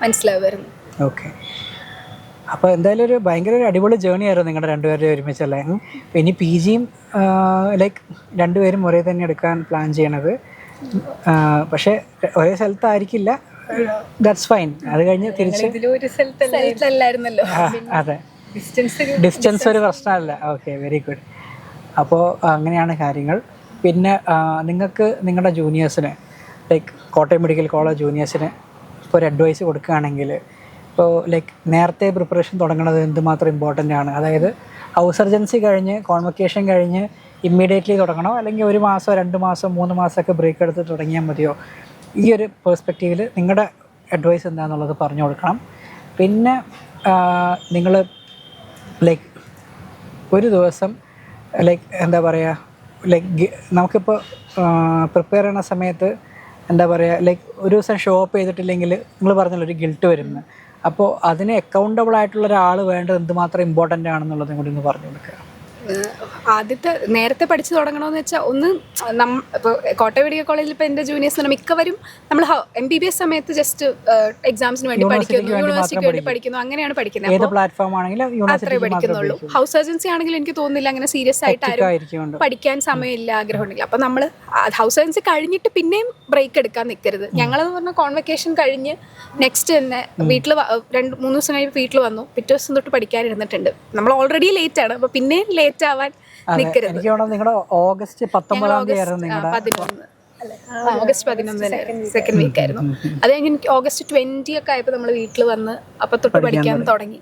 മനസ്സിലാവുമായിരുന്നു. ഓക്കെ. അപ്പോൾ എന്തായാലും ഒരു ഭയങ്കര ഒരു അടിപൊളി ജേർണി ആയിരുന്നു നിങ്ങളുടെ രണ്ടുപേരുടെ ഒരുമിച്ചല്ലേ? ഇനി PGയും ലൈക്ക് രണ്ടുപേരും ഒരേ തന്നെ എടുക്കാൻ പ്ലാൻ ചെയ്യണത്. പക്ഷേ ഒരേ സ്ഥലത്തായിരിക്കില്ല, ദാറ്റ്സ് ഫൈൻ. അത് കഴിഞ്ഞ് തിരിച്ച് അതെ, ഡിസ്റ്റൻസ് ഒരു പ്രശ്നമല്ല. Okay, very good. അപ്പോൾ അങ്ങനെയാണ് കാര്യങ്ങൾ. പിന്നെ നിങ്ങൾക്ക് നിങ്ങളുടെ ജൂനിയേഴ്സിന് ലൈക്ക് കോട്ടയം മെഡിക്കൽ കോളേജ് ജൂനിയേഴ്സിന് ഇപ്പോൾ ഒരു അഡ്വൈസ് കൊടുക്കുകയാണെങ്കിൽ, ഇപ്പോൾ ലൈക്ക് നേരത്തെ പ്രിപ്പറേഷൻ തുടങ്ങുന്നത് എന്തുമാത്രം ഇമ്പോർട്ടൻ്റ് ആണ്? അതായത് ഹൗസ് സർജൻസി കഴിഞ്ഞ് കോൺവൊക്കേഷൻ കഴിഞ്ഞ് ഇമ്മീഡിയറ്റ്ലി തുടങ്ങണോ, അല്ലെങ്കിൽ 1 മാസം 2 മാസം 3 മാസമൊക്കെ ബ്രേക്ക് എടുത്ത് തുടങ്ങിയാൽ മതിയോ? ഈ ഒരു പേഴ്സ്പെക്റ്റീവിൽ നിങ്ങളുടെ അഡ്വൈസ് എന്താണെന്നുള്ളത് പറഞ്ഞു കൊടുക്കണം. പിന്നെ നിങ്ങൾ ലൈക്ക് ഒരു ദിവസം ലൈക്ക് എന്താ പറയുക, ലൈക്ക് നമുക്കിപ്പോൾ പ്രിപ്പയർ ചെയ്യുന്ന സമയത്ത് എന്താ പറയുക, ലൈക്ക് ഒരു ദിവസം ഷോ അപ്പ് ചെയ്തിട്ടില്ലെങ്കിൽ നിങ്ങൾ പറഞ്ഞല്ലോ ഒരു ഗിൽട്ട് വരുന്നത്. അപ്പോൾ അതിന് അക്കൗണ്ടബിൾ ആയിട്ടുള്ള ഒരാൾ വേണ്ടത് എന്തുമാത്രം ഇമ്പോർട്ടൻ്റ് ആണെന്നുള്ളതും കൂടി ഒന്ന് പറഞ്ഞു കൊടുക്കുക. ആദ്യത്തെ നേരത്തെ പഠിച്ചു തുടങ്ങണമെന്ന് വെച്ചാൽ ഒന്ന് ഇപ്പോൾ കോട്ടയം മെഡിക്കൽ കോളേജിൽ ഇപ്പോൾ എൻ്റെ ജൂനിയേഴ്സിന് മിക്കവരും നമ്മൾ MBBS സമയത്ത് ജസ്റ്റ് എക്സാംസിന് വേണ്ടി പഠിക്കുന്നു, യൂണിവേഴ്സിറ്റിക്ക് വേണ്ടി പഠിക്കുന്നു, അങ്ങനെയാണ് പഠിക്കുന്നത്. അത്രേ പഠിക്കുന്നുള്ളൂ. ഹൗസ് സർജൻസി ആണെങ്കിലും എനിക്ക് തോന്നുന്നില്ല അങ്ങനെ സീരിയസ് ആയിട്ട് ആരും പഠിക്കാൻ സമയമില്ല, ആഗ്രഹമുണ്ടെങ്കിൽ. അപ്പോൾ നമ്മൾ ഹൗസ് സർജൻസി കഴിഞ്ഞിട്ട് പിന്നെയും ബ്രേക്ക് എടുക്കാൻ നിൽക്കരുത്. ഞങ്ങളെന്ന് പറഞ്ഞാൽ കോൺവെക്കേഷൻ കഴിഞ്ഞ് നെക്സ്റ്റ് തന്നെ വീട്ടിൽ 2-3 ദിവസം കഴിഞ്ഞ് വീട്ടിൽ വന്നു, പിറ്റേ ദിവസം തൊട്ട് പഠിക്കാനിരുന്നിട്ടുണ്ട്. നമ്മൾ ഓൾറെഡി ലേറ്റ് ആണ്, അപ്പോൾ പിന്നെയും ലേറ്റ് ആവാൻ നിൽക്കരുത്. എനിക്ക് നിങ്ങളുടെ ഓഗസ്റ്റ് 19 ഓഗസ്റ്റ് 11 സെക്കൻഡ് വീക്ക് ആയിരുന്നു. അത് കഴിഞ്ഞ് എനിക്ക് ഓഗസ്റ്റ് 20 ഒക്കെ ആയപ്പോൾ നമ്മൾ വീട്ടിൽ വന്ന് അപ്പം തൊട്ട് പഠിക്കാൻ തുടങ്ങി.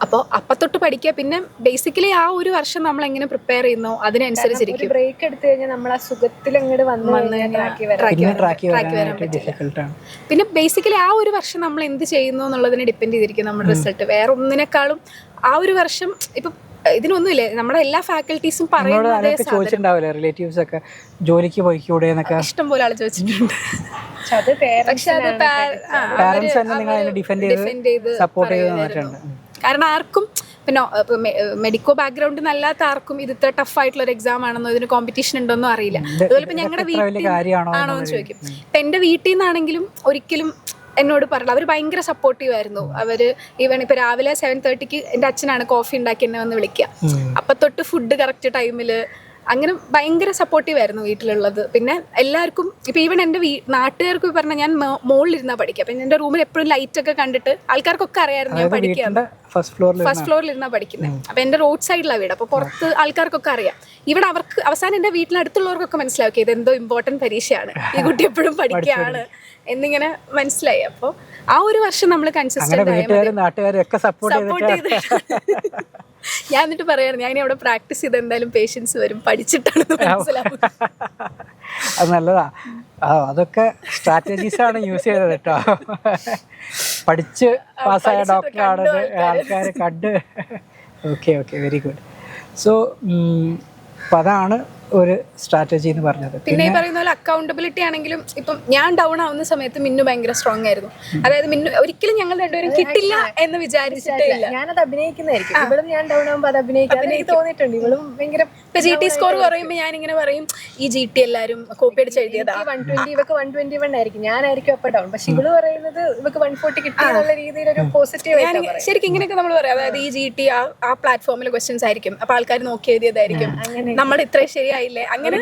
അപ്പോൾ അപ്പം തൊട്ട് പഠിക്കുക. പിന്നെ ബേസിക്കലി ആ ഒരു വർഷം നമ്മൾ എങ്ങനെ പ്രിപ്പയർ ചെയ്യുന്നോ അതിനനുസരിച്ചിരിക്കും. ബ്രേക്ക് എടുത്തു കഴിഞ്ഞാൽ നമ്മൾ ആ സുഖത്തിൽ അങ്ങോട്ട് ട്രാക്ക് വരാൻ പറ്റില്ല. പിന്നെ ബേസിക്കലി ആ ഒരു വർഷം നമ്മൾ എന്ത് ചെയ്യുന്നു എന്നുള്ളതിനെ ഡിപ്പെൻഡ് ചെയ്തിരിക്കും നമ്മുടെ റിസൾട്ട്. വേറെ ഒന്നിനേക്കാളും ആ ഒരു വർഷം ഇപ്പം ഇതിനൊന്നുമില്ല, നമ്മുടെ എല്ലാ ഫാക്കൽറ്റീസും ചോദിച്ചിട്ടുണ്ടാവില്ലേ റിലേറ്റീവ്സ് ഒക്കെ ജോലിക്ക് പോയിക്കൂടെ എന്നൊക്കെ ഇഷ്ടം പോലെ ആള് ചോദിച്ചിട്ടുണ്ട്. കാരണം ആർക്കും പിന്നെ മെഡിക്കോ ബാക്ക്ഗ്രൗണ്ടിൽ അല്ലാത്ത ആർക്കും ഇത് ഇത്ര ടഫ് ആയിട്ടുള്ള ഒരു എക്സാം ആണെന്നോ ഇതിന് കോമ്പറ്റീഷൻ ഉണ്ടോന്നും അറിയില്ല. അതുപോലെ ഇപ്പൊ ഞങ്ങളുടെ വീട്ടിൽ ആണോ എന്ന് ചോദിക്കും. ഇപ്പൊ എന്റെ വീട്ടിൽ നിന്നാണെങ്കിലും ഒരിക്കലും എന്നോട് പറഞ്ഞു, അവർ ഭയങ്കര സപ്പോർട്ടീവ് ആയിരുന്നു. അവര് ഈവൻ ഇപ്പൊ രാവിലെ 7:30 എൻ്റെ അച്ഛനാണ് കോഫി ഉണ്ടാക്കി എന്നെ വന്ന് വിളിക്കുക. അപ്പൊ തൊട്ട് ഫുഡ് കറക്റ്റ് ടൈമില്, അങ്ങനെ ഭയങ്കര സപ്പോർട്ടീവ് ആയിരുന്നു വീട്ടിലുള്ളത്. പിന്നെ എല്ലാവർക്കും ഇപ്പൊ ഈവൻ എൻ്റെ നാട്ടുകാർക്ക് പറഞ്ഞാൽ ഞാൻ മുകളിലിരുന്നാ പഠിക്കുക. അപ്പൊ എൻ്റെ റൂമിൽ എപ്പോഴും ലൈറ്റ് ഒക്കെ കണ്ടിട്ട് ആൾക്കാർക്കൊക്കെ അറിയായിരുന്നു ഞാൻ പഠിക്കുകയാണ്. ഫസ്റ്റ് ഫ്ലോറിൽ ഇരുന്നാ പഠിക്കുന്നത്. അപ്പൊ എൻ്റെ റോഡ് സൈഡിലാണ് വീട്. അപ്പൊ പുറത്ത് ആൾക്കാർക്കൊക്കെ അറിയാം. ഇവിടെ അവർക്ക് അവസാനം എൻ്റെ വീട്ടിനടുത്തുള്ളവർക്കൊക്കെ മനസ്സിലാക്കി ഇത് എന്തോ ഇമ്പോർട്ടൻറ്റ് പരീക്ഷയാണ്, ഈ കുട്ടി എപ്പോഴും പഠിക്കുകയാണ് എന്നിങ്ങനെ മനസ്സിലായി. അപ്പോൾ ആ ഒരു വർഷം നമ്മൾ കൺസിസ്റ്റന്റ് സപ്പോർട്ട് ചെയ്ത് ഞാൻ എന്നിട്ട് പറയാണ്, ഞാൻ അവിടെ പ്രാക്ടീസ് ചെയ്ത് എന്തായാലും പേഷ്യൻസ് വരും, പഠിച്ചിട്ടാണെന്ന് മനസ്സിലാവും. അത് നല്ലതാ. അതൊക്കെ സ്ട്രാറ്റജീസ് ആണ് യൂസ് ചെയ്തത് കേട്ടോ. പഠിച്ച് പാസ്സായ ഡോക്ടറാണത് ആൾക്കാരെ കണ്ട്. Okay, very good. സോ അപ്പം അതാണ് ഒരു സ്ട്രാറ്റജി എന്ന് പറഞ്ഞത്. പിന്നെ ഈ പറയുന്ന പോലെ അക്കൗണ്ടബിലിറ്റി ആണെങ്കിലും ഇപ്പം ഞാൻ ഡൗൺ ആവുന്ന സമയത്ത് മിന്നു ഭയങ്കര സ്ട്രോങ് ആയിരുന്നു. അതായത് മിന്നു ഒരിക്കലും ഞങ്ങൾ രണ്ടുപേരും കിട്ടില്ല എന്ന് വിചാരിച്ചിട്ടേ ഇല്ല. ഞാനത് അഭിനയിക്കുന്നതായിരിക്കും, ഇവളും ഞാൻ ഡൗൺ ആകുമ്പോൾ അത് അഭിനയിക്കാൻ തോന്നിയിട്ടുണ്ട്. ഇവളും ഭയങ്കര ഇപ്പൊ GT സ്കോർ കുറയുമ്പോൾ ഞാൻ ഇങ്ങനെ പറയും ഈ GT എല്ലാരും കോപ്പി അടിച്ച് എഴുതിയതാ, 120 ഇവക്ക് 121 ആയിരിക്കും, ഞാനായിരിക്കും അപ്പ് ഡൗൺ. പക്ഷെ ഇവള് പറയുന്നത് ഇവക്ക് 140 കിട്ടിയെന്നുള്ള രീതിയിൽ ഒരു പോസിറ്റീവ്. ശരിക്കും ഇങ്ങനെയൊക്കെ നമ്മൾ പറയാം. അതായത് ഈ GT ആ പ്ലാറ്റ്ഫോമിലെ ക്വസ്റ്റ്യൻസ് ആയിരിക്കും, അപ്പൊ ആൾക്കാർ നോക്കി എഴുതിയതായിരിക്കും, നമ്മൾ ഇത്രയും ശരിയായില്ലേ, അങ്ങനെ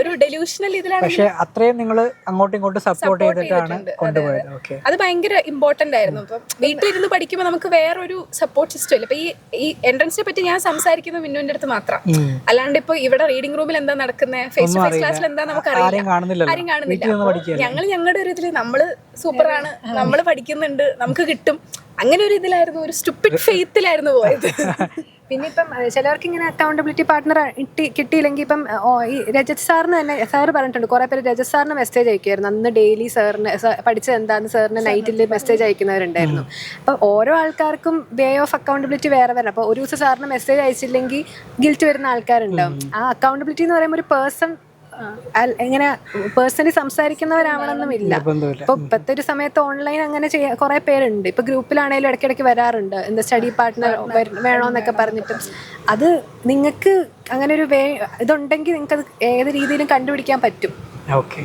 ഒരു ഡെലൂഷണൽ ഇതിലാണ്. പക്ഷെ അത്രയും നിങ്ങൾ അങ്ങോട്ടും ഇങ്ങോട്ടും സപ്പോർട്ട് ചെയ്തിട്ടാണ് കൊണ്ടുപോയത്. ഓക്കെ, അത് ഭയങ്കര ഇമ്പോർട്ടന്റ് ആയിരുന്നു. ഇപ്പം വീട്ടിലിരുന്ന് പഠിക്കുമ്പോൾ നമുക്ക് വേറൊരു സപ്പോർട്ട് സിസ്റ്റം ഇല്ല. ഇപ്പൊ ഈ എൻട്രൻസിനെ പറ്റി ഞാൻ സംസാരിക്കുന്നത് മിന്നുവിന്റെ അടുത്ത് മാത്രം, അല്ലാണ്ട് ഇപ്പൊ ഇവിടെ റീഡിംഗ് റൂമിൽ എന്താ നടക്കുന്നത്, ഫേസ് ടു ഫേസ് ക്ലാസ്സിൽ എന്താ നമുക്ക് ആരും കാണുന്നില്ല. ഞങ്ങൾ ഞങ്ങളുടെ ഒരു ഇതില് നമ്മള് സൂപ്പറാണ്, നമ്മള് പഠിക്കുന്നുണ്ട്, നമുക്ക് കിട്ടും, അങ്ങനെ ഒരു ഇതിലായിരുന്നു, ഒരു സ്റ്റുപ്പിഡ് ഫെയ്ത്തിലായിരുന്നു പോയത്. പിന്നെ ഇപ്പം ചിലവർക്ക് ഇങ്ങനെ അക്കൗണ്ടബിലിറ്റി പാർട്ട്ണർ കിട്ടിയില്ലെങ്കിൽ ഇപ്പം ഈ രജത് സാറിന് തന്നെ സാറ് പറഞ്ഞിട്ടുണ്ട്, കുറെ പേര് രജത് സാറിന് മെസ്സേജ് അയക്കുമായിരുന്നു. അന്ന് ഡെയിലി സാറിന് പഠിച്ചത് എന്താന്ന് സാറിന് നൈറ്റിൽ മെസ്സേജ് അയക്കുന്നവരുണ്ടായിരുന്നു. അപ്പം ഓരോ ആൾക്കാർക്കും വേ ഓഫ് അക്കൗണ്ടബിലിറ്റി വേറെ വേറെ. അപ്പോൾ ഒരു ദിവസം സാറിന് മെസ്സേജ് അയച്ചില്ലെങ്കിൽ ഗിൽറ്റ് വരുന്ന ആൾക്കാരുണ്ടാവും. ആ അക്കൗണ്ടബിലിറ്റി എന്ന് പറയുമ്പോൾ ഒരു പേഴ്സൺ എങ്ങനെ പേഴ്സണലി സംസാരിക്കുന്നവരാവണമെന്നുമില്ല. ഇപ്പൊ ഇപ്പോഴത്തെ ഒരു സമയത്ത് ഓൺലൈൻ അങ്ങനെ കുറെ പേരുണ്ട്. ഇപ്പൊ ഗ്രൂപ്പിലാണെങ്കിലും ഇടയ്ക്കിടയ്ക്ക് വരാറുണ്ട്, എന്താ സ്റ്റഡി പാർട്ട്ണർ വേണോന്നൊക്കെ പറഞ്ഞിട്ട്. അത് നിങ്ങൾക്ക് അങ്ങനെ ഒരു ഇതുണ്ടെങ്കിൽ നിങ്ങൾക്ക് അത് ഏത് രീതിയിലും കണ്ടുപിടിക്കാൻ പറ്റും. ഓക്കെ,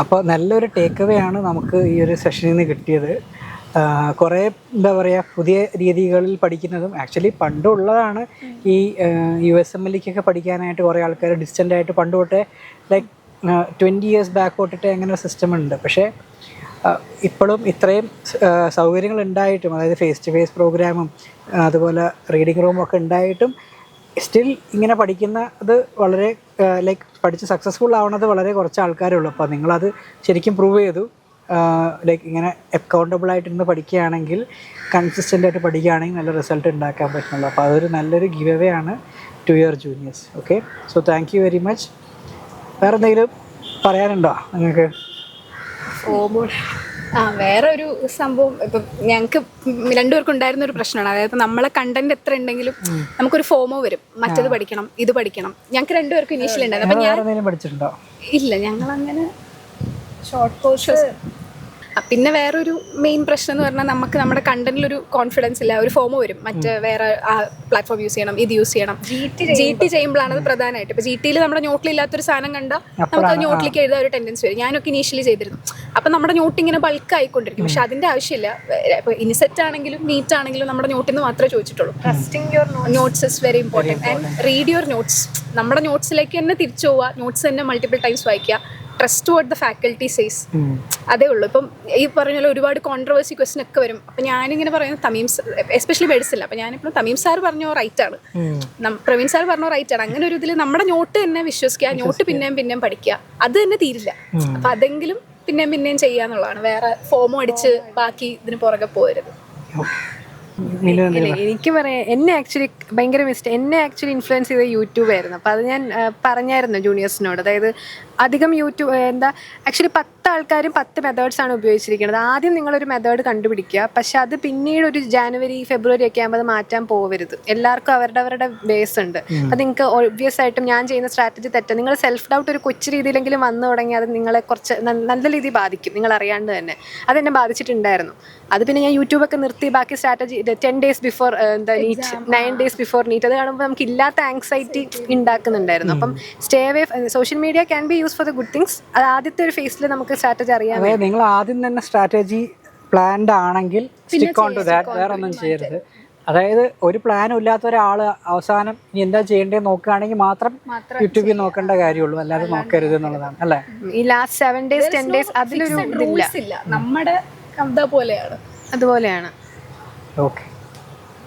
അപ്പോൾ നല്ലൊരു ടേക്ക് അവേ ആണ് നമുക്ക് ഈ ഒരു സെഷനിൽ നിന്ന് കിട്ടിയത്. കുറേ എന്താ പറയുക, പുതിയ രീതികളിൽ പഠിക്കുന്നതും ആക്ച്വലി പണ്ടുള്ളതാണ്. ഈ USMLക്കൊക്കെ പഠിക്കാനായിട്ട് കുറേ ആൾക്കാർ ഡിസ്റ്റൻ്റായിട്ട് പണ്ട് തൊട്ടേ ലൈക്ക് 20 years ബാക്ക് തൊട്ടിട്ട് അങ്ങനെ ഒരു സിസ്റ്റം ഉണ്ട്. പക്ഷേ ഇപ്പോഴും ഇത്രയും സൗകര്യങ്ങൾ ഉണ്ടായിട്ടും, അതായത് ഫേസ് ടു ഫേസ് പ്രോഗ്രാമും അതുപോലെ റീഡിംഗ് റൂമും ഒക്കെ ഉണ്ടായിട്ടും സ്റ്റിൽ ഇങ്ങനെ പഠിക്കുന്ന അത് വളരെ ലൈക്ക് പഠിച്ച് സക്സസ്ഫുൾ ആവുന്നത് വളരെ കുറച്ച് ആൾക്കാരേ ഉള്ളൂ. അപ്പോൾ നിങ്ങളത് ശരിക്കും പ്രൂവ് ചെയ്തു. ലൈക്ക് ഇങ്ങനെ അക്കൗണ്ടബിൾ ആയിട്ടിരുന്ന് പഠിക്കുകയാണെങ്കിൽ, കൺസിസ്റ്റൻ്റ് ആയിട്ട് പഠിക്കുകയാണെങ്കിൽ നല്ല റിസൾട്ട് ഉണ്ടാക്കാൻ പറ്റുന്നുള്ളൂ. അപ്പോൾ അതൊരു നല്ലൊരു ഗിവ് അവേ ആണ് to your juniors. Okay, so thank you very much. വേറെ എന്തെങ്കിലും പറയാനുണ്ടോ നിങ്ങൾക്ക്? വേറെ ഒരു സംഭവം, ഇപ്പം ഞങ്ങൾക്ക് രണ്ടുപേർക്കും ഉണ്ടായിരുന്ന ഒരു പ്രശ്നമാണ്. അതായത് നമ്മളെ കണ്ടന്റ് എത്ര ഉണ്ടെങ്കിലും നമുക്കൊരു ഫോമോ വരും, മറ്റത് പഠിക്കണം, ഇത് പഠിക്കണം. ഞങ്ങൾക്ക് രണ്ടുപേർക്കും ഇനീഷ്യൽ ഉണ്ടായിരുന്നു. അപ്പം ഞാൻ പഠിച്ചിട്ടുണ്ടോ? ഇല്ല, ഞങ്ങളങ്ങനെ ഷോർട്ട് കോഴ്സ്. പിന്നെ വേറൊരു മെയിൻ പ്രശ്നം എന്ന് പറഞ്ഞാൽ നമുക്ക് നമ്മുടെ കണ്ടന്റിലൊരു കോൺഫിഡൻസ് ഇല്ല. ഒരു ഫോമോ വരും, മറ്റേ വേറെ ആ പ്ലാറ്റ്ഫോം യൂസ് ചെയ്യണം, ഇത് യൂസ് ചെയ്യണം. GT ചെയ്യുമ്പോഴാണ് അത് പ്രധാനമായിട്ട്. ഇപ്പോൾ GTയിൽ നമ്മുടെ നോട്ടിലില്ലാത്തൊരു സാധനം കണ്ടാൽ നമുക്ക് അത് നോട്ടിലേക്ക് എഴുതാൻ ഒരു ടെൻഡൻസി വരും. ഞാനൊക്കെ ഇനീഷ്യലി ചെയ്തിരുന്നു. അപ്പം നമ്മുടെ നോട്ട് ഇങ്ങനെ ബൾക്ക് ആയിക്കൊണ്ടിരിക്കും. പക്ഷെ അതിൻ്റെ ആവശ്യമില്ല. ഇപ്പോൾ ഇനിസെറ്റ് ആണെങ്കിലും നീറ്റ് ആണെങ്കിലും നമ്മുടെ നോട്ടിൽ നിന്ന് മാത്രമേ ചോദിച്ചിട്ടുള്ളൂ. Trusting your notes is very important. And read your notes. നമ്മുടെ നോട്ട്സിലേക്ക് തന്നെ തിരിച്ചു പോവുക, നോട്ട്സ് തന്നെ മൾട്ടിപ്പിൾ ടൈംസ് വായിക്കുക. Trust toward the faculty says, അതേ ഉള്ളൂ. ഇപ്പം ഈ പറഞ്ഞ പോലെ ഒരുപാട് കോൺട്രവേഴ്സി ക്വസ്റ്റൻ ഒക്കെ വരും. അപ്പം ഞാനിങ്ങനെ പറയുന്നത് തമീം, എസ്പെഷ്യലി മെഡിസിനില്ല. അപ്പം ഞാനിപ്പോൾ തമീം സാർ പറഞ്ഞോ റൈറ്റാണ്, പ്രവീൺ സാർ പറഞ്ഞോ റൈറ്റാണ്. അങ്ങനെ ഒരു ഇതിൽ നമ്മുടെ നോട്ട് തന്നെ വിശ്വസിക്കുക, നോട്ട് പിന്നെയും പഠിക്കുക. അത് തന്നെ തീരില്ല. അപ്പം അതെങ്കിലും പിന്നെയും ചെയ്യുക എന്നുള്ളതാണ്. വേറെ ഫോമോ അടിച്ച് ബാക്കി ഇതിന് പുറകെ പോകരുത്. എനിക്ക് പറയാം, എന്നെ ആക്ച്വലി ഇൻഫ്ലുവൻസ് ചെയ്ത യൂട്യൂബ് ആയിരുന്നു. അപ്പോൾ അത് ഞാൻ പറഞ്ഞായിരുന്നു ജൂനിയേഴ്സിനോട്. അതായത് അധികം യൂട്യൂബ് ആക്ച്വലി 10 ആൾക്കാരും 10 മെത്തേഡ്സാണ് ഉപയോഗിച്ചിരിക്കുന്നത്. ആദ്യം നിങ്ങളൊരു മെത്തേഡ് കണ്ടുപിടിക്കുക, പക്ഷെ അത് പിന്നീട് ഒരു ജാനുവരി ഫെബ്രുവരി ഒക്കെ ആകുമ്പോൾ അത് മാറ്റാൻ പോകരുത്. എല്ലാവർക്കും അവരുടെ ബേസ് ഉണ്ട്. അപ്പം നിങ്ങൾക്ക് ഒബ്വിയസ് ആയിട്ടും ഞാൻ ചെയ്യുന്ന സ്ട്രാറ്റജി തെറ്റാണ്. നിങ്ങൾ സെൽഫ് ഡൗട്ട് ഒരു കൊച്ചു രീതിയിലെങ്കിലും വന്നു തുടങ്ങി അത് നിങ്ങളെ കുറച്ച് നല്ല രീതിയിൽ ബാധിക്കും, നിങ്ങൾ അറിയാണ്ട് തന്നെ. അതെന്നെ ബാധിച്ചിട്ടുണ്ടായിരുന്നു. അത് പിന്നെ ഞാൻ യൂട്യൂബൊക്കെ നിർത്തി ബാക്കി strategy 10 days before NEET, 9 days before NEET, അത് കാണുമ്പോൾ നമുക്ക് ഇല്ലാത്ത ആങ്സൈറ്റി ഉണ്ടാക്കുന്നുണ്ടായിരുന്നു. അപ്പം stay away. Social media can be use for the good things. അത് ആദ്യത്തെ ഒരു ഫേസിൽ നമുക്ക് സ്ട്രാറ്റജി അറിയാം. നിങ്ങൾ ആദ്യം തന്നെ സ്ട്രാറ്റജി പ്ലാൻഡ് ആണെങ്കിൽ സ്റ്റിക്ക് ഓൺ ടു ദാറ്റ്, വേറെ ഒന്നും ചെയ്യരുത്. അതായത് ഒരു പ്ലാനും ഇല്ലാത്ത ഒരാൾ അവസാനം ഇനി എന്താ ചെയ്യേണ്ടത് നോക്കുകയാണെങ്കിൽ മാത്രം യൂട്യൂബിൽ നോക്കേണ്ട കാര്യമുള്ളൂ, അല്ലാതെ നോക്കരുത് എന്നുള്ളതാണ് അല്ലേ? ഈ ലാസ്റ്റ് 7 days 10 days അതിലൊരു റൂൾസ് ഇല്ല, നമ്മുടെ പോലെയാണ്, അതുപോലെയാണ്. ഓക്കെ.